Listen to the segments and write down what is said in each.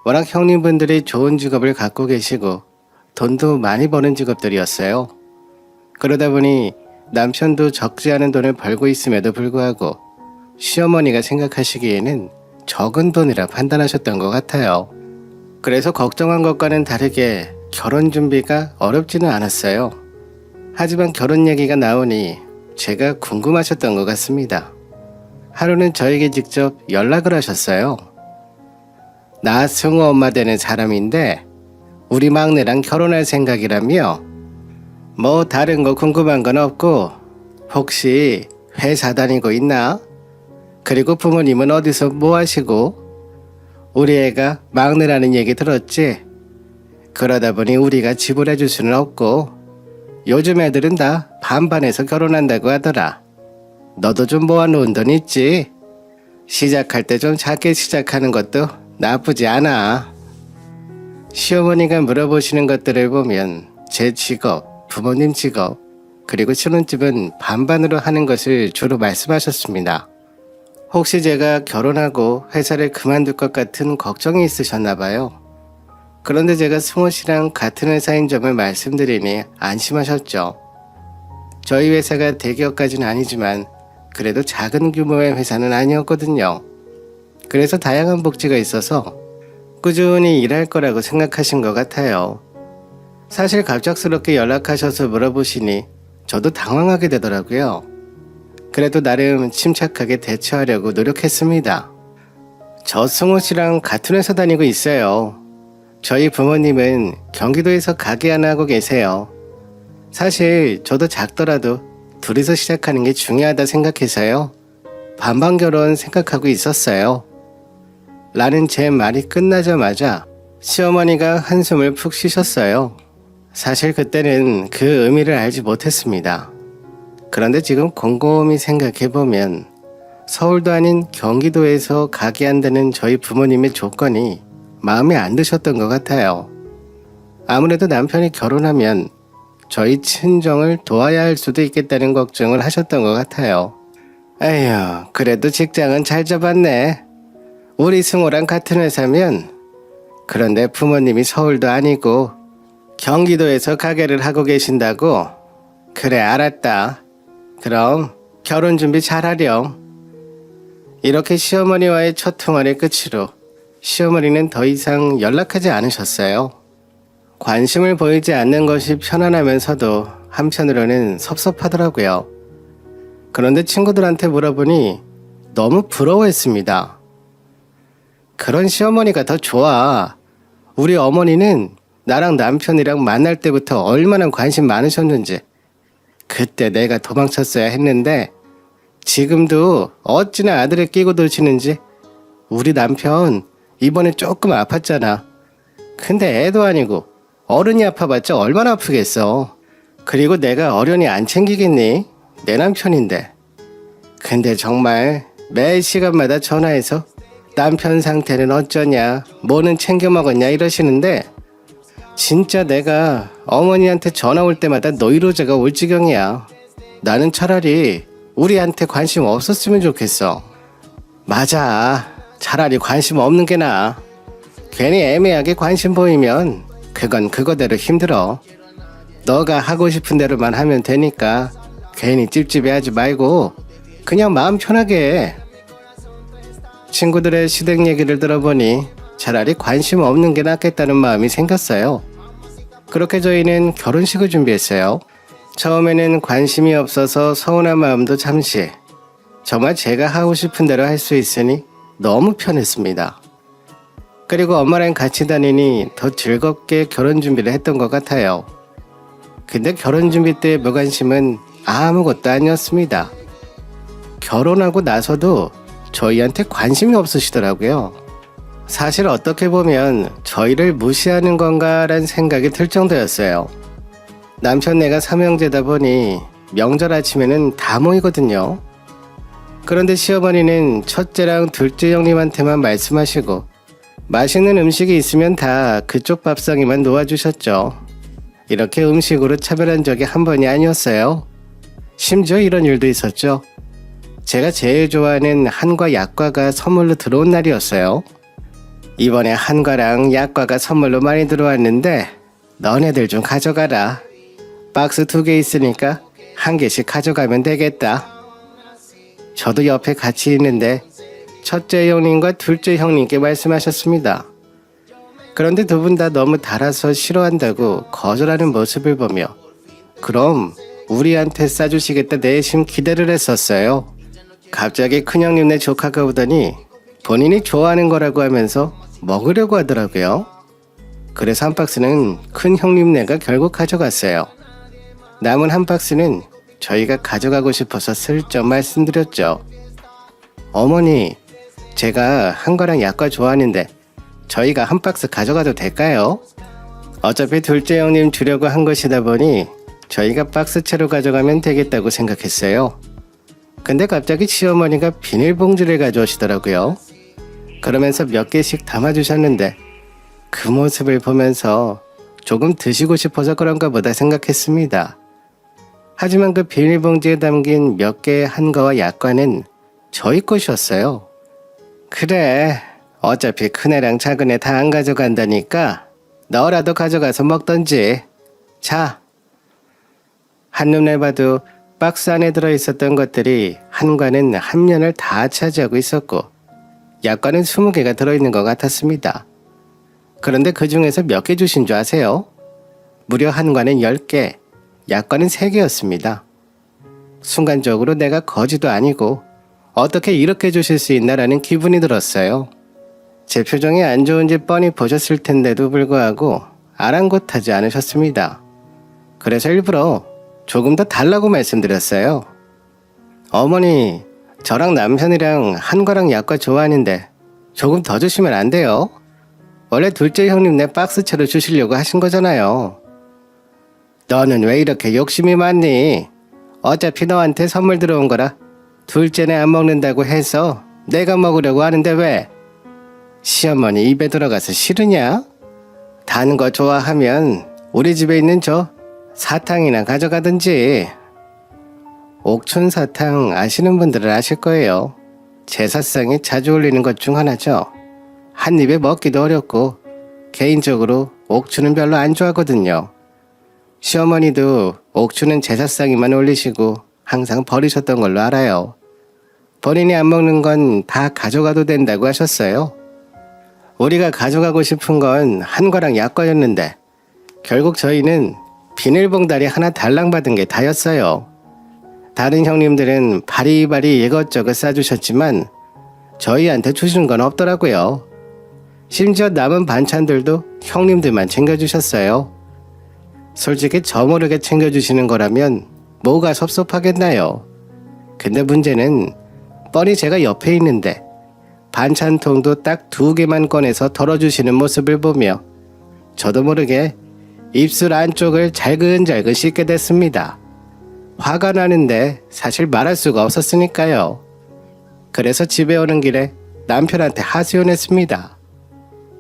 워낙 형님분들이 좋은 직업을 갖고 계시고 돈도 많이 버는 직업들이었어요. 그러다 보니 남편도 적지 않은 돈을 벌고 있음에도 불구하고 시어머니가 생각하시기에는 적은 돈이라 판단하셨던 것 같아요. 그래서 걱정한 것과는 다르게 결혼 준비가 어렵지는 않았어요. 하지만 결혼 얘기가 나오니 제가 궁금하셨던 것 같습니다. 하루는 저에게 직접 연락을 하셨어요. 나 승우 엄마 되는 사람인데 우리 막내랑 결혼할 생각이라며 뭐 다른 거 궁금한 건 없고 혹시 회사 다니고 있나? 그리고 부모님은 어디서 뭐 하시고? 우리 애가 막내라는 얘기 들었지? 그러다 보니 우리가 지불해 줄 수는 없고 요즘 애들은 다 반반해서 결혼한다고 하더라. 너도 좀 모아놓은 돈 있지? 시작할 때 좀 작게 시작하는 것도 나쁘지 않아. 시어머니가 물어보시는 것들을 보면 제 직업, 부모님 직업, 그리고 신혼집은 반반으로 하는 것을 주로 말씀하셨습니다. 혹시 제가 결혼하고 회사를 그만둘 것 같은 걱정이 있으셨나 봐요. 그런데 제가 승호 씨랑 같은 회사인 점을 말씀드리니 안심하셨죠. 저희 회사가 대기업까지는 아니지만 그래도 작은 규모의 회사는 아니었거든요. 그래서 다양한 복지가 있어서 꾸준히 일할 거라고 생각하신 것 같아요. 사실 갑작스럽게 연락하셔서 물어보시니 저도 당황하게 되더라고요. 그래도 나름 침착하게 대처하려고 노력했습니다. 저 승호 씨랑 같은 회사 다니고 있어요. 저희 부모님은 경기도에서 가게 하나 하고 계세요. 사실 저도 작더라도 둘이서 시작하는 게 중요하다 생각해서요. 반반 결혼 생각하고 있었어요. 라는 제 말이 끝나자마자 시어머니가 한숨을 푹 쉬셨어요. 사실 그때는 그 의미를 알지 못했습니다. 그런데 지금 곰곰이 생각해보면 서울도 아닌 경기도에서 가게 한다는 저희 부모님의 조건이 마음에 안 드셨던 것 같아요. 아무래도 남편이 결혼하면 저희 친정을 도와야 할 수도 있겠다는 걱정을 하셨던 것 같아요. 에휴, 그래도 직장은 잘 잡았네. 우리 승호랑 같은 회사면. 그런데 부모님이 서울도 아니고 경기도에서 가게를 하고 계신다고? 그래, 알았다. 그럼 결혼 준비 잘하렴. 이렇게 시어머니와의 첫 통화를 끝으로 시어머니는 더 이상 연락하지 않으셨어요. 관심을 보이지 않는 것이 편안하면서도 한편으로는 섭섭하더라고요. 그런데 친구들한테 물어보니 너무 부러워했습니다. 그런 시어머니가 더 좋아. 우리 어머니는 나랑 남편이랑 만날 때부터 얼마나 관심 많으셨는지. 그때 내가 도망쳤어야 했는데 지금도 어찌나 아들을 끼고 돌치는지. 우리 남편 이번에 조금 아팠잖아. 근데 애도 아니고 어른이 아파봤자 얼마나 아프겠어. 그리고 내가 어련히 안 챙기겠니? 내 남편인데. 근데 정말 매 시간마다 전화해서 남편 상태는 어쩌냐, 뭐는 챙겨 먹었냐 이러시는데 진짜 내가 어머니한테 전화 올 때마다 노이로제가 올 지경이야. 나는 차라리 우리한테 관심 없었으면 좋겠어. 맞아. 차라리 관심 없는 게 나아. 괜히 애매하게 관심 보이면 그건 그거대로 힘들어. 너가 하고 싶은 대로만 하면 되니까 괜히 찝찝해하지 말고 그냥 마음 편하게 해. 친구들의 시댁 얘기를 들어보니 차라리 관심 없는 게 낫겠다는 마음이 생겼어요. 그렇게 저희는 결혼식을 준비했어요. 처음에는 관심이 없어서 서운한 마음도 잠시. 정말 제가 하고 싶은 대로 할 수 있으니 너무 편했습니다. 그리고 엄마랑 같이 다니니 더 즐겁게 결혼 준비를 했던 것 같아요. 근데 결혼 준비 때 무관심은 아무것도 아니었습니다. 결혼하고 나서도 저희한테 관심이 없으시더라고요. 사실 어떻게 보면 저희를 무시하는 건가라는 생각이 들 정도였어요. 남편네가 삼형제다 보니 명절 아침에는 다 모이거든요. 그런데 시어머니는 첫째랑 둘째 형님한테만 말씀하시고 맛있는 음식이 있으면 다 그쪽 밥상에만 놓아주셨죠. 이렇게 음식으로 차별한 적이 한 번이 아니었어요. 심지어 이런 일도 있었죠. 제가 제일 좋아하는 한과 약과가 선물로 들어온 날이었어요. 이번에 한과랑 약과가 선물로 많이 들어왔는데 너네들 좀 가져가라. 박스 2개 있으니까 1개씩 가져가면 되겠다. 저도 옆에 같이 있는데 첫째 형님과 둘째 형님께 말씀하셨습니다. 그런데 두 분 다 너무 달아서 싫어한다고 거절하는 모습을 보며 그럼 우리한테 싸주시겠다 내심 기대를 했었어요. 갑자기 큰형님네 조카가 오더니 본인이 좋아하는 거라고 하면서 먹으려고 하더라고요. 그래서 한 박스는 큰형님네가 결국 가져갔어요. 남은 한 박스는 저희가 가져가고 싶어서 슬쩍 말씀드렸죠. 어머니, 제가 한과랑 약과 좋아하는데 저희가 한 박스 가져가도 될까요? 어차피 둘째 형님 주려고 한 것이다 보니 저희가 박스채로 가져가면 되겠다고 생각했어요. 근데 갑자기 시어머니가 비닐봉지를 가져오시더라고요. 그러면서 몇 개씩 담아주셨는데 그 모습을 보면서 조금 드시고 싶어서 그런가 보다 생각했습니다. 하지만 그 비닐봉지에 담긴 몇 개의 한과와 약과는 저희 것이었어요. 그래, 어차피 큰애랑 작은애 다 안 가져간다니까 너라도 가져가서 먹던지. 자. 한눈에 봐도 박스 안에 들어있었던 것들이 한과는 한 면을 다 차지하고 있었고 약과는 20개가 들어있는 것 같았습니다. 그런데 그 중에서 몇 개 주신 줄 아세요? 무려 한과는 10개, 약과는 3개였습니다. 순간적으로 내가 거지도 아니고 어떻게 이렇게 주실 수 있나라는 기분이 들었어요. 제 표정이 안 좋은지 뻔히 보셨을 텐데도 불구하고 아랑곳하지 않으셨습니다. 그래서 일부러 조금 더 달라고 말씀드렸어요. 어머니, 저랑 남편이랑 한과랑 약과 좋아하는데 조금 더 주시면 안 돼요? 원래 둘째 형님네 박스채로 주시려고 하신 거잖아요. 너는 왜 이렇게 욕심이 많니? 어차피 너한테 선물 들어온 거라 둘째네 안 먹는다고 해서 내가 먹으려고 하는데 왜? 시어머니 입에 들어가서 싫으냐? 단 거 좋아하면 우리 집에 있는 저 사탕이나 가져가든지. 옥천 사탕 아시는 분들은 아실 거예요. 제사상에 자주 올리는 것 중 하나죠. 한 입에 먹기도 어렵고 개인적으로 옥추는 별로 안 좋아하거든요. 시어머니도 옥추는 제사상에만 올리시고 항상 버리셨던 걸로 알아요. 본인이 안 먹는 건 다 가져가도 된다고 하셨어요. 우리가 가져가고 싶은 건 한과랑 약과였는데 결국 저희는 비닐봉다리 하나 달랑 받은 게 다였어요. 다른 형님들은 바리바리 이것저것 싸주셨지만 저희한테 주신 건 없더라고요. 심지어 남은 반찬들도 형님들만 챙겨주셨어요. 솔직히 저 모르게 챙겨주시는 거라면 뭐가 섭섭하겠나요? 근데 문제는 뻔히 제가 옆에 있는데 반찬통도 딱 2개만 꺼내서 덜어주시는 모습을 보며 저도 모르게 입술 안쪽을 잘근잘근 씻게 됐습니다. 화가 나는데 사실 말할 수가 없었으니까요. 그래서 집에 오는 길에 남편한테 하소연했습니다.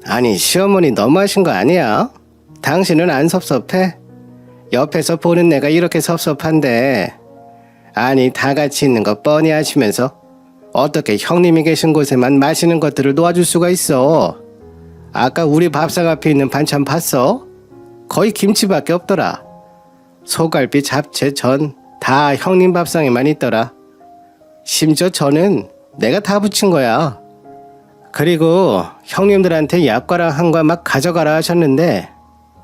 아니, 시어머니 너무하신 거 아니야? 당신은 안 섭섭해? 옆에서 보는 내가 이렇게 섭섭한데. 아니, 다 같이 있는 거 뻔히 아시면서 어떻게 형님이 계신 곳에만 맛있는 것들을 놓아줄 수가 있어? 아까 우리 밥상 앞에 있는 반찬 봤어? 거의 김치밖에 없더라. 소갈비, 잡채, 전 다 형님 밥상에만 있더라. 심지어 저는 내가 다 붙인 거야. 그리고 형님들한테 약과랑 한과 막 가져가라 하셨는데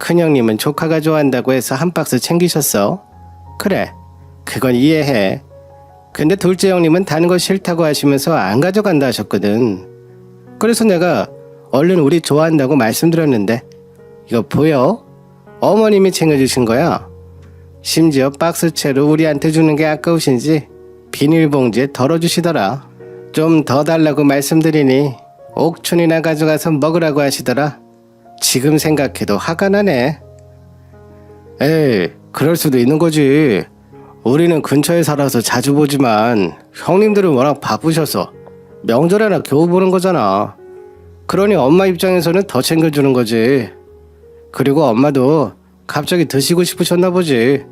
큰형님은 조카가 좋아한다고 해서 한 박스 챙기셨어. 그래, 그건 이해해. 근데 둘째 형님은 다는 거 싫다고 하시면서 안 가져간다 하셨거든. 그래서 내가 얼른 우리 좋아한다고 말씀드렸는데 이거 보여? 어머님이 챙겨주신 거야. 심지어 박스채로 우리한테 주는 게 아까우신지 비닐봉지에 덜어주시더라. 좀 더 달라고 말씀드리니 옥춘이나 가져가서 먹으라고 하시더라. 지금 생각해도 화가 나네. 에이, 그럴 수도 있는 거지. 우리는 근처에 살아서 자주 보지만 형님들은 워낙 바쁘셔서 명절에나 겨우 보는 거잖아. 그러니 엄마 입장에서는 더 챙겨주는 거지. 그리고 엄마도 갑자기 드시고 싶으셨나 보지.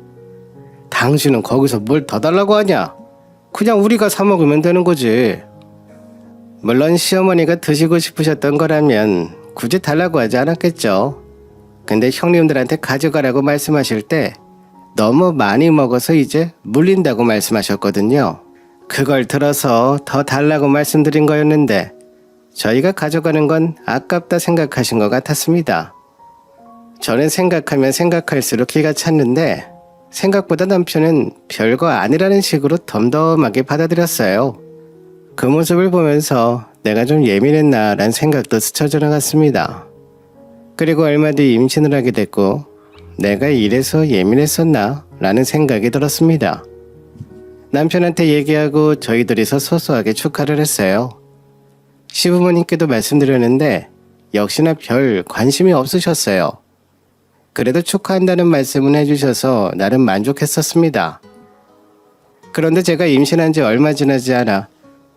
당신은 거기서 뭘 더 달라고 하냐? 그냥 우리가 사 먹으면 되는 거지. 물론 시어머니가 드시고 싶으셨던 거라면 굳이 달라고 하지 않았겠죠. 근데 형님들한테 가져가라고 말씀하실 때 너무 많이 먹어서 이제 물린다고 말씀하셨거든요. 그걸 들어서 더 달라고 말씀드린 거였는데 저희가 가져가는 건 아깝다 생각하신 것 같았습니다. 저는 생각하면 생각할수록 기가 찼는데 생각보다 남편은 별거 아니라는 식으로 덤덤하게 받아들였어요. 그 모습을 보면서 내가 좀 예민했나 라는 생각도 스쳐 지나갔습니다. 그리고 얼마 뒤 임신을 하게 됐고 내가 이래서 예민했었나 라는 생각이 들었습니다. 남편한테 얘기하고 저희 둘이서 소소하게 축하를 했어요. 시부모님께도 말씀드렸는데 역시나 별 관심이 없으셨어요. 그래도 축하한다는 말씀은 해주셔서 나름 만족했었습니다. 그런데 제가 임신한 지 얼마 지나지 않아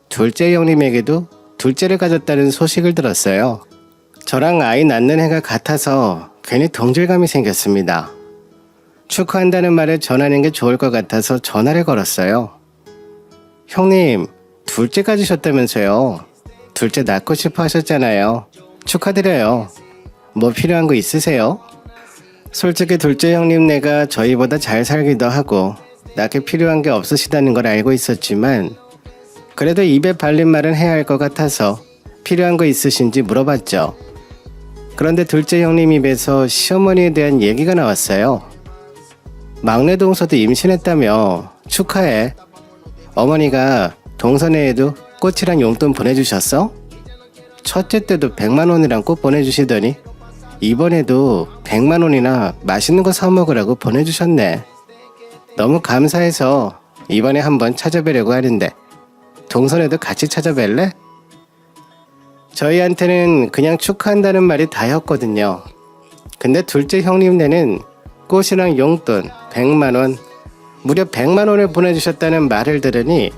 둘째 형님에게도 둘째를 가졌다는 소식을 들었어요. 저랑 아이 낳는 해가 같아서 괜히 동질감이 생겼습니다. 축하한다는 말을 전하는 게 좋을 것 같아서 전화를 걸었어요. 형님, 둘째 가지셨다면서요. 둘째 낳고 싶어 하셨잖아요. 축하드려요. 뭐 필요한 거 있으세요? 솔직히 둘째 형님네가 저희보다 잘 살기도 하고 낳기 필요한 게 없으시다는 걸 알고 있었지만 그래도 입에 발린 말은 해야 할 것 같아서 필요한 거 있으신지 물어봤죠. 그런데 둘째 형님 입에서 시어머니에 대한 얘기가 나왔어요. 막내 동서도 임신했다며 축하해. 어머니가 동서네에도 꽃이랑 용돈 보내주셨어? 첫째 때도 100만 원이랑 꽃 보내주시더니 이번에도 100만 원이나 맛있는 거 사 먹으라고 보내주셨네. 너무 감사해서 이번에 한번 찾아뵈려고 하는데 동선에도 같이 찾아뵐래? 저희한테는 그냥 축하한다는 말이 다였거든요. 근데 둘째 형님네는 꽃이랑 용돈 100만 원, 무려 100만 원을 보내주셨다는 말을 들으니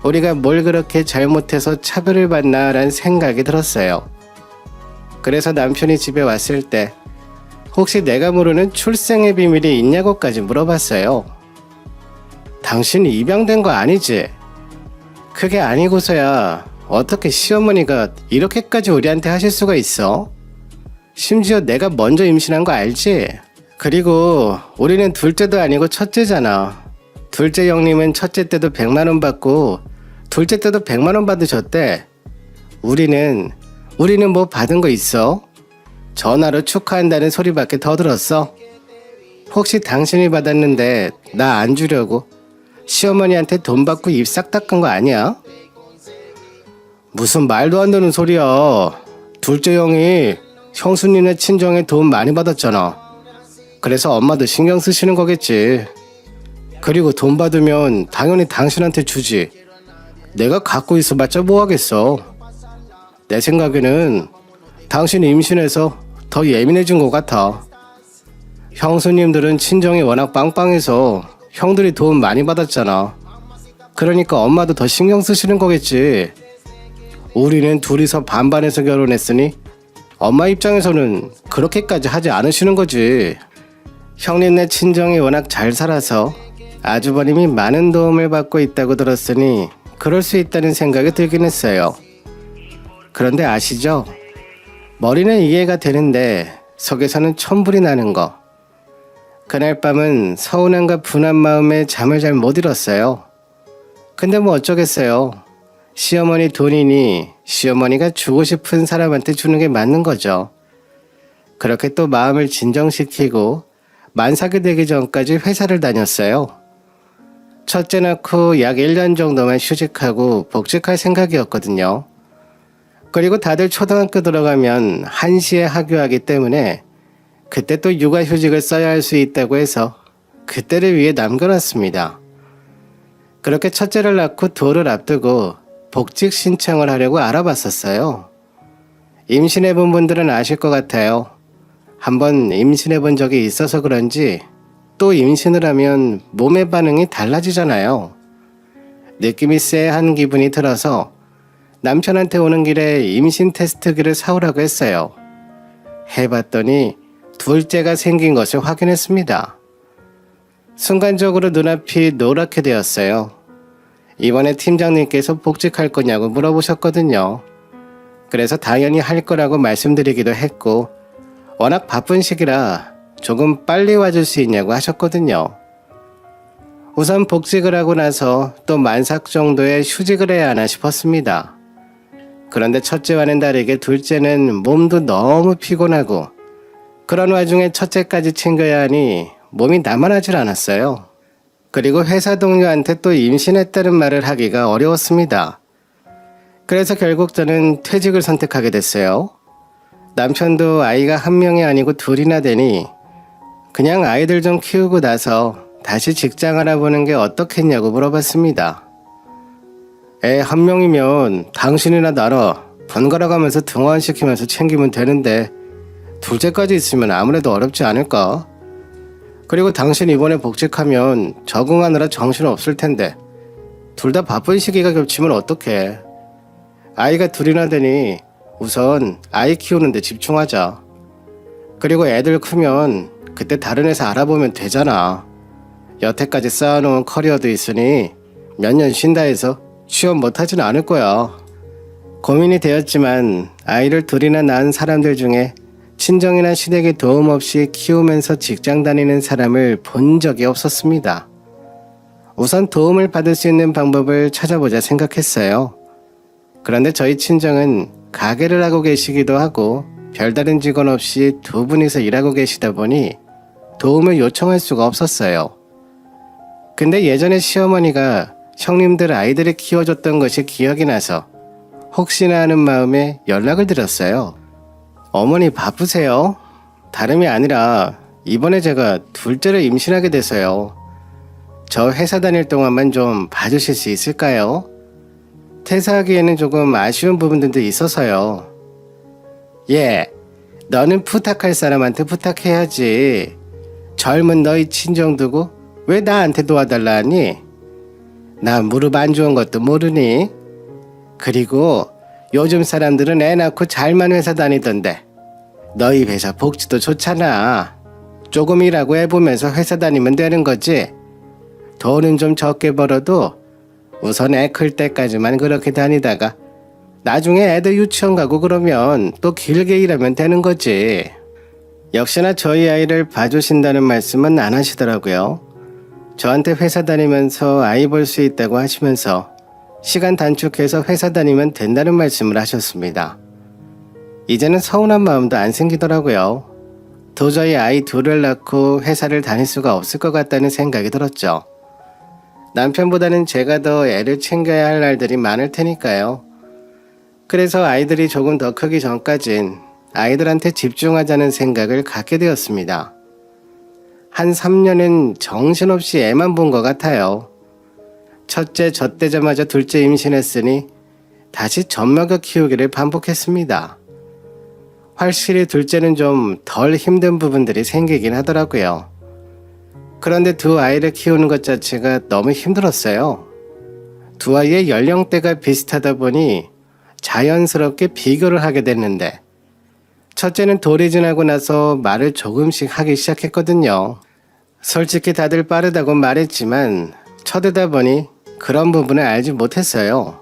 우리가 뭘 그렇게 잘못해서 차별을 받나 라는 생각이 들었어요. 그래서 남편이 집에 왔을 때 혹시 내가 모르는 출생의 비밀이 있냐고까지 물어봤어요. 당신 입양된 거 아니지? 그게 아니고서야 어떻게 시어머니가 이렇게까지 우리한테 하실 수가 있어? 심지어 내가 먼저 임신한 거 알지? 그리고 우리는 둘째도 아니고 첫째잖아. 둘째 형님은 첫째 때도 100만 원 받고 둘째 때도 100만 원 받으셨대. 우리는 뭐 받은 거 있어? 전화로 축하한다는 소리밖에 더 들었어? 혹시 당신이 받았는데 나 안 주려고 시어머니한테 돈 받고 입 싹 닦은 거 아니야? 무슨 말도 안 되는 소리야. 둘째 형이 형수님네 친정에 돈 많이 받았잖아. 그래서 엄마도 신경 쓰시는 거겠지. 그리고 돈 받으면 당연히 당신한테 주지. 내가 갖고 있어봤자 뭐 하겠어. 내 생각에는 당신이 임신해서 더 예민해진 것 같아. 형수님들은 친정이 워낙 빵빵해서 형들이 돈 많이 받았잖아. 그러니까 엄마도 더 신경 쓰시는 거겠지. 우리는 둘이서 반반해서 결혼했으니 엄마 입장에서는 그렇게까지 하지 않으시는 거지. 형님네 친정이 워낙 잘 살아서 아주버님이 많은 도움을 받고 있다고 들었으니 그럴 수 있다는 생각이 들긴 했어요. 그런데 아시죠? 머리는 이해가 되는데 속에서는 천불이 나는 거. 그날 밤은 서운함과 분한 마음에 잠을 잘 못 이뤘어요. 근데 뭐 어쩌겠어요. 시어머니 돈이니 시어머니가 주고 싶은 사람한테 주는 게 맞는 거죠. 그렇게 또 마음을 진정시키고 만삭이 되기 전까지 회사를 다녔어요. 첫째 낳고 약 1년 정도만 휴직하고 복직할 생각이었거든요. 그리고 다들 초등학교 들어가면 1시에 하교하기 때문에 그때 또 육아휴직을 써야 할 수 있다고 해서 그때를 위해 남겨놨습니다. 그렇게 첫째를 낳고 돌을 앞두고 복직 신청을 하려고 알아봤었어요. 임신해본 분들은 아실 것 같아요. 한번 임신해본 적이 있어서 그런지 또 임신을 하면 몸의 반응이 달라지잖아요. 느낌이 쎄한 기분이 들어서 남편한테 오는 길에 임신 테스트기를 사오라고 했어요. 해봤더니 둘째가 생긴 것을 확인했습니다. 순간적으로 눈앞이 노랗게 되었어요. 이번에 팀장님께서 복직할 거냐고 물어보셨거든요. 그래서 당연히 할 거라고 말씀드리기도 했고 워낙 바쁜 시기라 조금 빨리 와줄 수 있냐고 하셨거든요. 우선 복직을 하고 나서 또 만삭 정도의 휴직을 해야 하나 싶었습니다. 그런데 첫째와는 다르게 둘째는 몸도 너무 피곤하고 그런 와중에 첫째까지 챙겨야 하니 몸이 나만하질 않았어요. 그리고 회사 동료한테 또 임신했다는 말을 하기가 어려웠습니다. 그래서 결국 저는 퇴직을 선택하게 됐어요. 남편도 아이가 한 명이 아니고 둘이나 되니 그냥 아이들 좀 키우고 나서 다시 직장 알아보는 게 어떻겠냐고 물어봤습니다. 애 한 명이면 당신이나 나라 번갈아 가면서 등원시키면서 챙기면 되는데 둘째까지 있으면 아무래도 어렵지 않을까? 그리고 당신 이번에 복직하면 적응하느라 정신 없을 텐데 둘 다 바쁜 시기가 겹치면 어떡해? 아이가 둘이나 되니 우선 아이 키우는 데 집중하자. 그리고 애들 크면 그때 다른 회사 알아보면 되잖아. 여태까지 쌓아놓은 커리어도 있으니 몇 년 쉰다 해서 취업 못하진 않을 거야. 고민이 되었지만 아이를 둘이나 낳은 사람들 중에 친정이나 시댁의 도움 없이 키우면서 직장 다니는 사람을 본 적이 없었습니다. 우선 도움을 받을 수 있는 방법을 찾아보자 생각했어요. 그런데 저희 친정은 가게를 하고 계시기도 하고 별다른 직원 없이 두 분이서 일하고 계시다 보니 도움을 요청할 수가 없었어요. 근데 예전에 시어머니가 형님들 아이들을 키워줬던 것이 기억이 나서 혹시나 하는 마음에 연락을 드렸어요. 어머니 바쁘세요? 다름이 아니라 이번에 제가 둘째를 임신하게 돼서요. 저 회사 다닐 동안만 좀 봐주실 수 있을까요? 퇴사하기에는 조금 아쉬운 부분들도 있어서요. 예, 너는 부탁할 사람한테 부탁해야지. 젊은 너희 친정 두고 왜 나한테 도와달라 하니? 나 무릎 안 좋은 것도 모르니? 그리고 요즘 사람들은 애 낳고 잘만 회사 다니던데 너희 회사 복지도 좋잖아. 조금 일하고 해보면서 회사 다니면 되는 거지. 돈은 좀 적게 벌어도 우선 애 클 때까지만 그렇게 다니다가 나중에 애들 유치원 가고 그러면 또 길게 일하면 되는 거지. 역시나 저희 아이를 봐주신다는 말씀은 안 하시더라고요. 저한테 회사 다니면서 아이 볼 수 있다고 하시면서 시간 단축해서 회사 다니면 된다는 말씀을 하셨습니다. 이제는 서운한 마음도 안 생기더라고요. 도저히 아이 둘을 낳고 회사를 다닐 수가 없을 것 같다는 생각이 들었죠. 남편보다는 제가 더 애를 챙겨야 할 날들이 많을 테니까요. 그래서 아이들이 조금 더 크기 전까진 아이들한테 집중하자는 생각을 갖게 되었습니다. 한 3년은 정신없이 애만 본 것 같아요. 첫째 젖대자마자 둘째 임신했으니 다시 젖먹여 키우기를 반복했습니다. 확실히 둘째는 좀 덜 힘든 부분들이 생기긴 하더라고요. 그런데 두 아이를 키우는 것 자체가 너무 힘들었어요. 두 아이의 연령대가 비슷하다 보니 자연스럽게 비교를 하게 됐는데 첫째는 돌이 지나고 나서 말을 조금씩 하기 시작했거든요. 솔직히 다들 빠르다고 말했지만 쳐들다 보니 그런 부분을 알지 못했어요.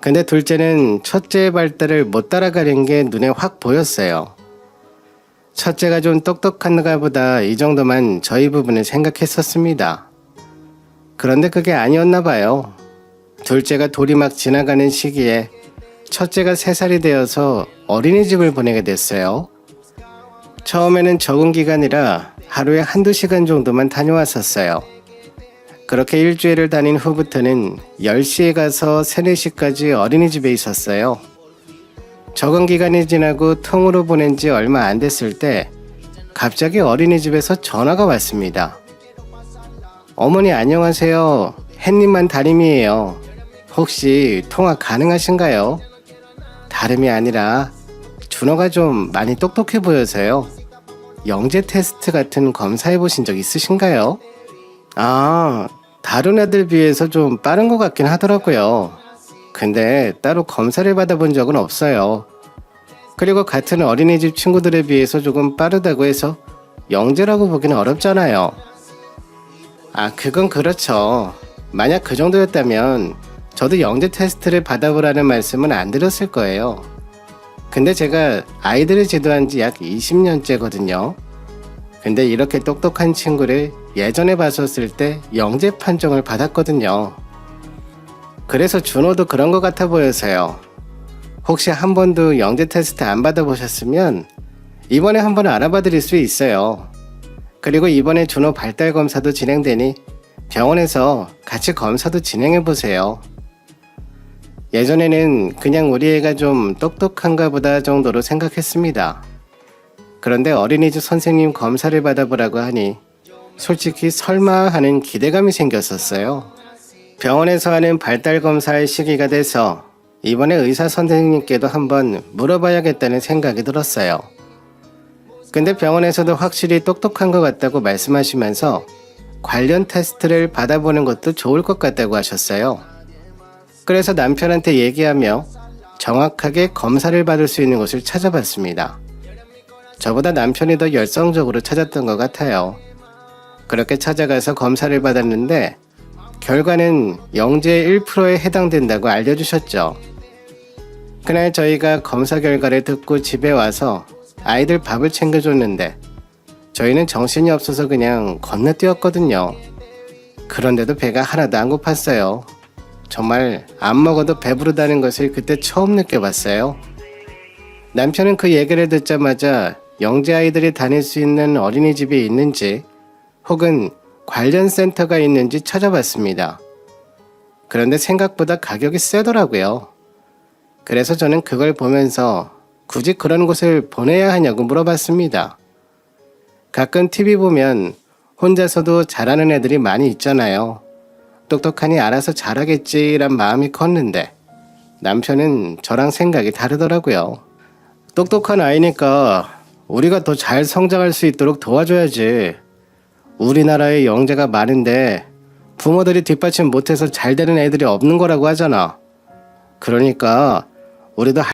근데 둘째는 첫째의 발달을 못 따라가는 게 눈에 확 보였어요. 첫째가 좀 똑똑한가 보다 이 정도만 저희 부분을 생각했었습니다. 그런데 그게 아니었나 봐요. 둘째가 돌이 막 지나가는 시기에 첫째가 3살이 되어서 어린이집을 보내게 됐어요. 처음에는 적응 기간이라 하루에 한두 시간 정도만 다녀왔었어요. 그렇게 일주일을 다닌 후부터는 10시에 가서 3, 4시까지 어린이집에 있었어요. 적응 기간이 지나고 통으로 보낸 지 얼마 안 됐을 때 갑자기 어린이집에서 전화가 왔습니다. 어머니 안녕하세요. 햇님만 담임이에요. 혹시 통화 가능하신가요? 다름이 아니라 준호가 좀 많이 똑똑해 보여서요. 영재 테스트 같은 검사해 보신 적 있으신가요? 아, 다른 애들 비해서 좀 빠른 것 같긴 하더라고요. 근데 따로 검사를 받아본 적은 없어요. 그리고 같은 어린이집 친구들에 비해서 조금 빠르다고 해서 영재라고 보기는 어렵잖아요. 아, 그건 그렇죠. 만약 그 정도였다면 저도 영재 테스트를 받아보라는 말씀은 안 드렸을 거예요. 근데 제가 아이들을 지도한 지 약 20년째거든요. 근데 이렇게 똑똑한 친구를 예전에 봤었을 때 영재 판정을 받았거든요. 그래서 준호도 그런 것 같아 보여서요. 혹시 한 번도 영재 테스트 안 받아보셨으면 이번에 한번 알아봐 드릴 수 있어요. 그리고 이번에 준호 발달 검사도 진행되니 병원에서 같이 검사도 진행해 보세요. 예전에는 그냥 우리 애가 좀 똑똑한가 보다 정도로 생각했습니다. 그런데 어린이집 선생님 검사를 받아보라고 하니 솔직히 설마 하는 기대감이 생겼었어요. 병원에서 하는 발달 검사의 시기가 돼서 이번에 의사 선생님께도 한번 물어봐야겠다는 생각이 들었어요. 근데 병원에서도 확실히 똑똑한 것 같다고 말씀하시면서 관련 테스트를 받아보는 것도 좋을 것 같다고 하셨어요. 그래서 남편한테 얘기하며 정확하게 검사를 받을 수 있는 곳을 찾아봤습니다. 저보다 남편이 더 열성적으로 찾았던 것 같아요. 그렇게 찾아가서 검사를 받았는데 결과는 영재 1%에 해당된다고 알려주셨죠. 그날 저희가 검사 결과를 듣고 집에 와서 아이들 밥을 챙겨줬는데 저희는 정신이 없어서 그냥 건너뛰었거든요. 그런데도 배가 하나도 안 고팠어요. 정말 안 먹어도 배부르다는 것을 그때 처음 느껴봤어요. 남편은 그 얘기를 듣자마자 영재 아이들이 다닐 수 있는 어린이집이 있는지 혹은 관련 센터가 있는지 찾아봤습니다. 그런데 생각보다 가격이 세더라고요. 그래서 저는 그걸 보면서 굳이 그런 곳을 보내야 하냐고 물어봤습니다. 가끔 TV 보면 혼자서도 잘하는 애들이 많이 있잖아요. 똑똑하니 알아서 잘하겠지란 마음이 컸는데 남편은 저랑 생각이 다르더라고요. 똑똑한 아이니까 우리가 더 잘 성장할 수 있도록 도와줘야지. 우리나라에 영재가 많은데 부모들이 뒷받침 못해서 잘 되는 애들이 없는 거라고 하잖아. 그러니까 우리도 할